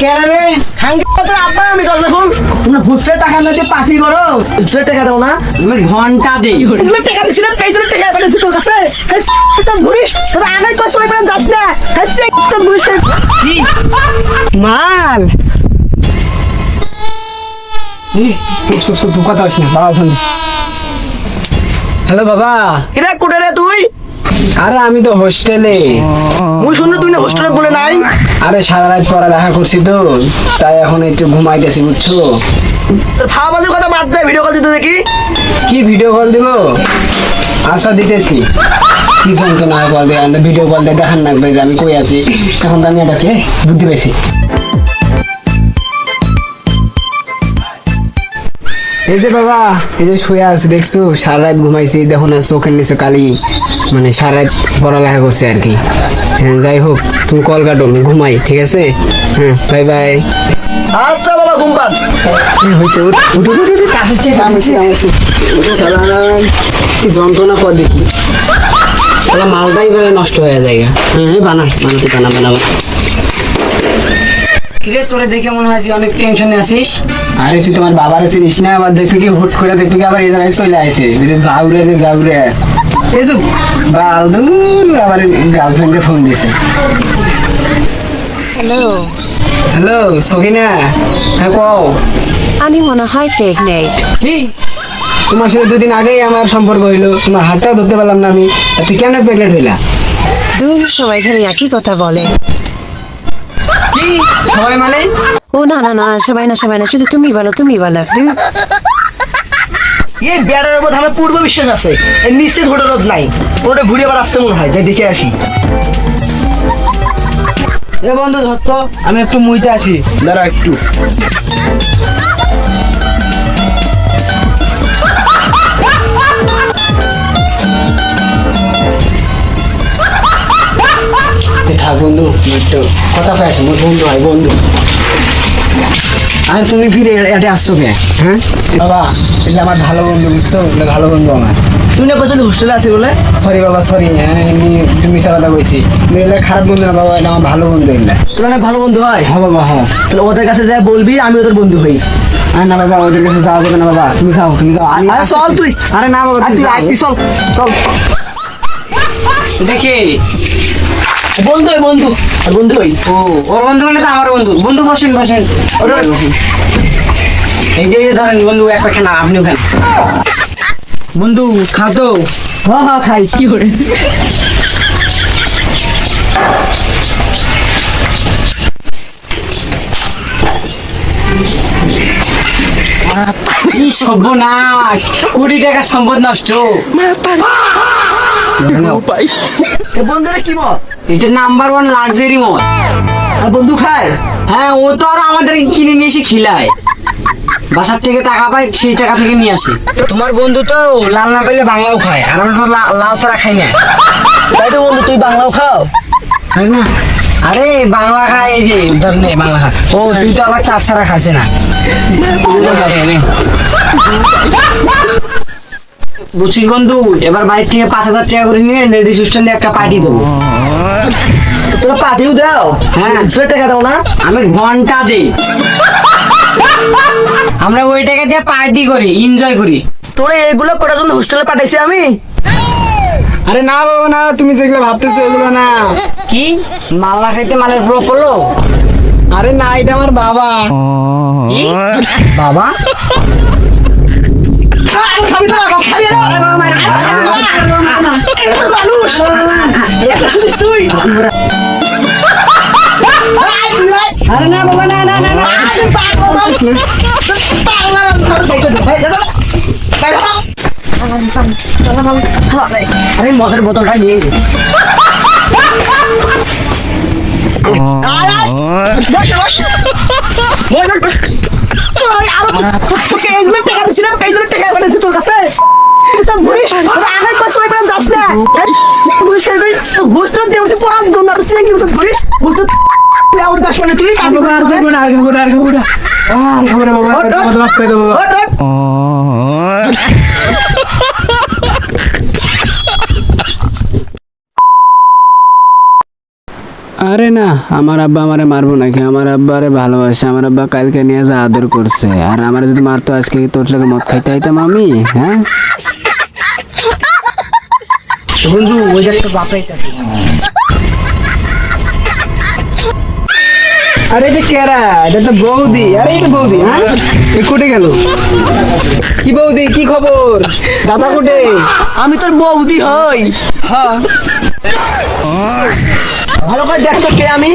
কেন রে খাঙ্কি তোর আব্বা আমি দরজা খুল তুমি ভুসের টাকা না দিয়ে পার্টি করো ভুসের টাকা দাও না তুমি ঘন্টা দে তুমি টাকা দিছিস না এই জন্য টাকা পেয়েছিস তোর কাছে তুই ঘুরিস তোর আগে তো সময় পরে যাস না হাসছে তো ঘুরিস কি মাল কথা হচ্ছে না বাবা ফোন দিস হ্যালো বাবা এরা কোটে রে তুই আরে আমি তো হোস্টেলে মুই শুনলো তুই না হোস্টেলে বলে নাই আরে সারা রাত পড়ালেখা করছি তো তাই এখন একটু ঘুমাইতেছি বুঝছো তোর খাওয়া বাজে কথা বাদ দে ভিডিও কল দিতে দেখি কি ভিডিও কল দিব আচ্ছা দিতেছি কি শুনতো না কল দিয়ে ভিডিও কল দিয়ে দেখান লাগবে যে আমি কই আছি এখন তো আমি এটা বুদ্ধি পেয়েছি এই যে বাবা এই যে শুয়ে আছি দেখছো সারা রাত ঘুমাইছি দেখো না চোখের নিচে কালি মানে সারা রাত পড়ালেখা করছে আর কি হ্যাঁ যাই হোক তুমি কল কাটো আমি ঘুমাই ঠিক আছে হ্যাঁ বাই বাই আচ্ছা বাবা ঘুম পান হয়েছে উঠে কাছে কি যন্ত্রণা কর দেখি মালটাই বেড়ে নষ্ট হয়ে যায় হ্যাঁ বানাবো কিরে তোরে দেখে মনে হয় অনেক টেনশনে আছিস আরে তুই তোমার বাবার চিনিস না আবার দেখবি কি হুট করে দেখবি কি আবার এই জায়গায় চলে আসে গাউরে এসব বালদুর আবার গার্লফ্রেন্ডে ফোন দিছে হ্যালো সখিনা হ্যাঁ কও আমি মনে হয় প্রেগনেন্ট। কি তোমার সাথে দুদিন আগেই আমার সম্পর্ক হইলো তোমার হাতটাও ধরতে পারলাম না আমি তুই কেন প্রেগনেন্ট হইলা দুই সবাই এখানে একই কথা বলে কি সবাই মানে ও না না না সবাই না শুধু তুমি বলো এই বেড়ার উপর আমার পূর্ব বিশ্বাস আছে এর নিচে ধরে রোদ নাই ওটা ঘুরে আবার আসতে মনে হয় তাই দেখে আসি এ বন্ধু ধরতো আমি একটু মুইতে আসি দাঁড়া একটু থাক বন্ধু একটু কথা পেয়েছে মোর বন্ধু হয় বন্ধু আরে তুমি ফিরে এটা আসছো কে হ্যাঁ বাবা এটা আমার ভালো বন্ধু বুঝছো ভালো বন্ধু আমার তুই না বলছিলি হোস্টেলে আছি বলে সরি বাবা সরি এমনি একটু মিশা কথা বলছি এটা খারাপ বন্ধু না বাবা এটা আমার ভালো বন্ধু এগুলা তোর অনেক ভালো বন্ধু হয় হ্যাঁ বাবা হ্যাঁ তাহলে ওদের কাছে যাই বলবি আমি ওদের বন্ধু হই না বাবা ওদের কাছে যাওয়া যাবে না বাবা তুমি যাও আরে চল তুই আরে না বাবা তুই চল দেখি বন্ধু হই ওর বন্ধু হলে তো আমার বন্ধু বসেন এই যে ধরেন বন্ধু একটা খানা আপনিও খান বন্ধু খাও তো হ্যাঁ খাই কি করে কি সর্বনাশ কোটি টাকা সম্পদ নষ্ট বন্ধুরা কি মত এটা নাম্বার 1 লাক্সারি মদ আর বন্ধু খায় হ্যাঁ ও তো আর আমাদের কিনে নিয়ে এসে খিলায় বাসার থেকে টাকা পায় সেই টাকা থেকে নিয়ে আসে তোমার বন্ধু তো লাল না পেলে বাংলাও খায় আর আমরা তো লাল ছাড়া খাই না তাই তো বন্ধু তুই বাংলাও খাও তাই না আরে বাংলা খায় এই যে ধর নে বাংলা খা ও তুই তো আবার চার ছাড়া খাসে না বুঝছিস বন্ধু এবার বাইরে থেকে 5,000 টাকা করে নিয়ে লেডিস হোস্টেলে একটা পার্টি দেবো তোরা পার্টিও দাও হ্যাঁ টাকা দাও না আমি ঘন্টা দিই আমরা ওই টাকা দিয়ে পার্টি করি এনজয় করি তোরা এগুলো করার জন্য হোস্টেলে পাঠাইছি আমি আরে না বাবা না তুমি যেগুলো ভাবতেছো এগুলো না কি মালা খাইতে মালের পুরো পড়লো আরে না এটা আমার বাবা কি বাবা আরে না বাবা না আরে মদের বোতলটা নিয়ে তোর কাছে যাস না পড়ার জন্য আরে না, আমার আব্বা আমারে মারবো নাকি? আমার আব্বারে ভালোবাসে, আমার আব্বা কালকে নিয়ে যা আদর করছে। আর আমার যদি মারতো আজকে কি তোর লাগে মদ খাইতে আইতাম আমি? হ্যাঁ বন্ধু, ওই যে তোর বাপ আইতাছে। আরে এটা কেরা? এটা তো বৌদি। আরে এটা বৌদি। হ্যাঁ, এ কোটে গেল? কি বৌদি, কি খবর? দাদা কোটে? আমি তোর বৌদি হই। হ্যাঁ, ভালো করে দেখছো কে আমি?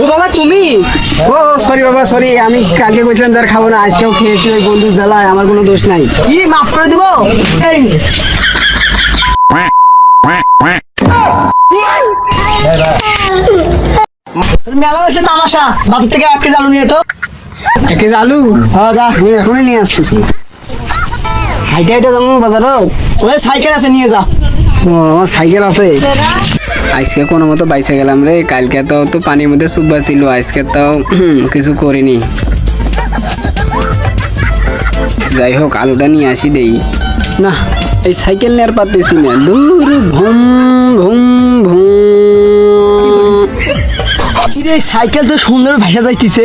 ও বাবা তুমি? ও সরি বাবা, সরি। আমি কালকে কইছিলাম তার খাবো না, আজকেও খেয়েছি ওই বন্ধু জ্বালায়। আমার কোনো দোষ নাই। কি মাফ করে দিব? এই মেলা হচ্ছে তামাশা। বাজার থেকে 1 কেজি আলু নিয়ে তো। 1 কেজি আলু? হ্যাঁ যা, আমি এখনই নিয়ে আসতেছি। হাইটে হাইটে যাবো বাজারও? ওই সাইকেল আছে, নিয়ে যা। ও আমার সাইকেল আছে। আজকে কোনো মতো বাইসে গেলাম রে। কালকে তো পানির মধ্যে সুব্বা ছিল, আজকে তো কিছু করিনি। যাই হোক, আলুটা নিয়ে আসি দেই। না, এই সাইকেল নিয়ে আর পারতেছি না। দূর ভুম ভুম ভুম। কিরে, সাইকেল তো সুন্দর ভাসা যাইতেছে,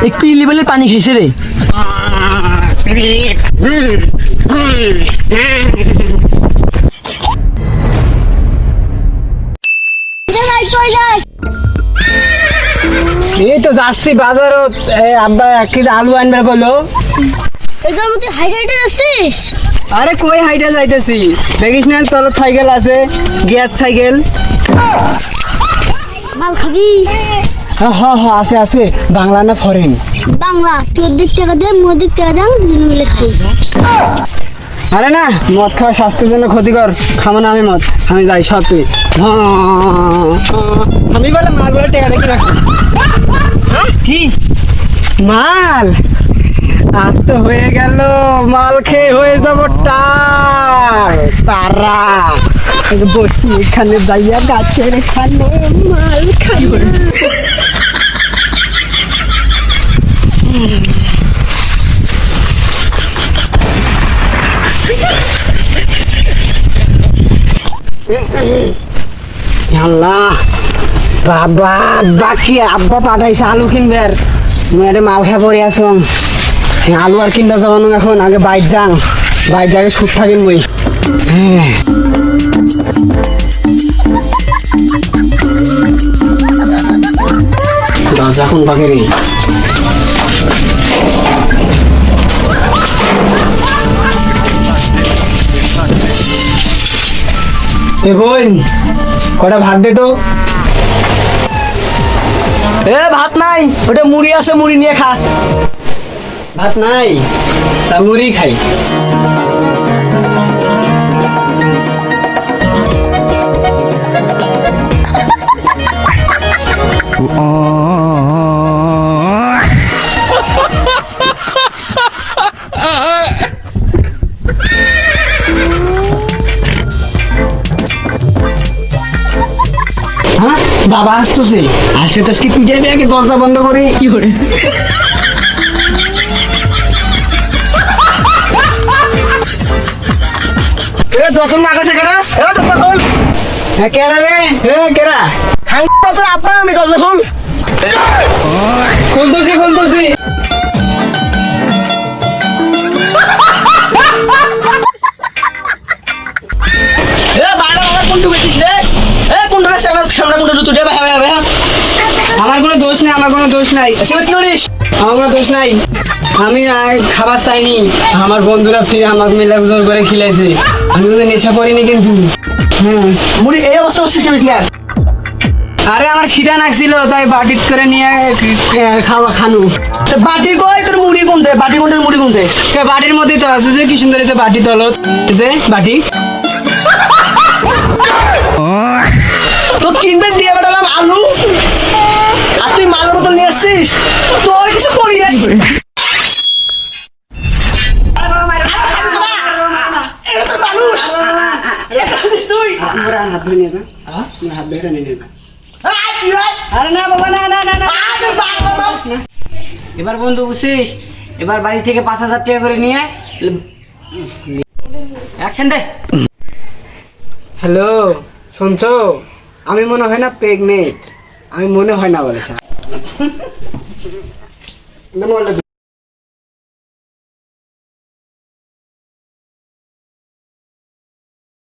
একটু লেভেলের পানি খেয়েছে রে। এই তো যাচ্ছি বাজারত। আব্বা 1 কেজি আলু আনবার বললো। এটার মধ্যে হাইড্রেটেড আছিস? আরে কই হাইটা যাইতেছি, দেখিস না তোর সাইকেল আছে, গ্যাস সাইকেল। মাল খাবি? হ্যাঁ হ্যাঁ হ্যাঁ, আছে আছে। বাংলা না ফরেন? বাংলা। তোর দিক টাকা দে, মোর দিক টাকা দাম, দুজনে মিলে খাই। আরে না, মদ খাওয়া স্বাস্থ্যের জন্য ক্ষতিকর। খাবো না আমি মদ, আমি যাই সত্যি। আমি বলে মালগুলো টেকা দেখি রাখ। কি মাল? আজ তো হয়ে গেল, মাল খেয়ে হয়ে যাব তারা। বসি এখানে যাইয়া গাছের এখানে মাল খাইব। আল্লাহ, বাবা বাকি আব্বা পাঠাইছে আলু কিনবার। মেয়েটা মাল খাই পড়ে আসো। আলু আর কিনতে যাবো না এখন, আগে বাইক যান। বাইক যাকে সুদ থাকিন বই। দরজা কোন পাকে রে? এ বোন, কটা ভাত দে তো। এ ভাত নাই, ওটা মুড়ি আছে, মুড়ি নিয়ে খা। ভাত নাই, তা মুড়ি খাই। হ্যাঁ, বাবা আসতেছে। আসলে তো আজকে পিঠে দিয়ে আগে দরজা বন্ধ করে। কি করে? দর্শন লাগাচ্ছে কেনা? হ্যাঁ কেনা রে? হ্যাঁ কেনা? খাই আপনার আমি দরজা খুল। খুলতেছি খুলতেছি। আমার কোনো দোষ নেই, আমার কোনো দোষ নাই। আমার কোনো দোষ নাই। আমি খাবার চাইনি, আমার বন্ধুরা ফিরে আমাকে মিলে জোর করে খিলাইছে। আমি কিন্তু নেশা করিনি কিন্তু। হ্যাঁ, মুড়ি এই অবস্থা হচ্ছে কি? আরে আমার খিদা লাগছিল, তাই বাটিত করে নিয়ে খাওয়া খানু। তো বাটি কই তোর মুড়ি কোনতে? বাটি কোনতে মুড়ি কোনতে? বাটির মধ্যেই তো আছে, যে কি সুন্দর এই বাটি তলত যে বাটি। তো কিনবে দিয়ে পাঠালাম আলু, আর তুই মালের বোতল নিয়ে আসছিস। তোর কিছু করি না। এবার বন্ধু বুঝছিস, এবার বাড়ি থেকে 5,000 টাকা করে নিয়ে অ্যাকশন দে। হ্যালো, শুনছো? আমি মনে হয় না প্রেগনেন্ট, আমি মনে হয় না বলে স্যার।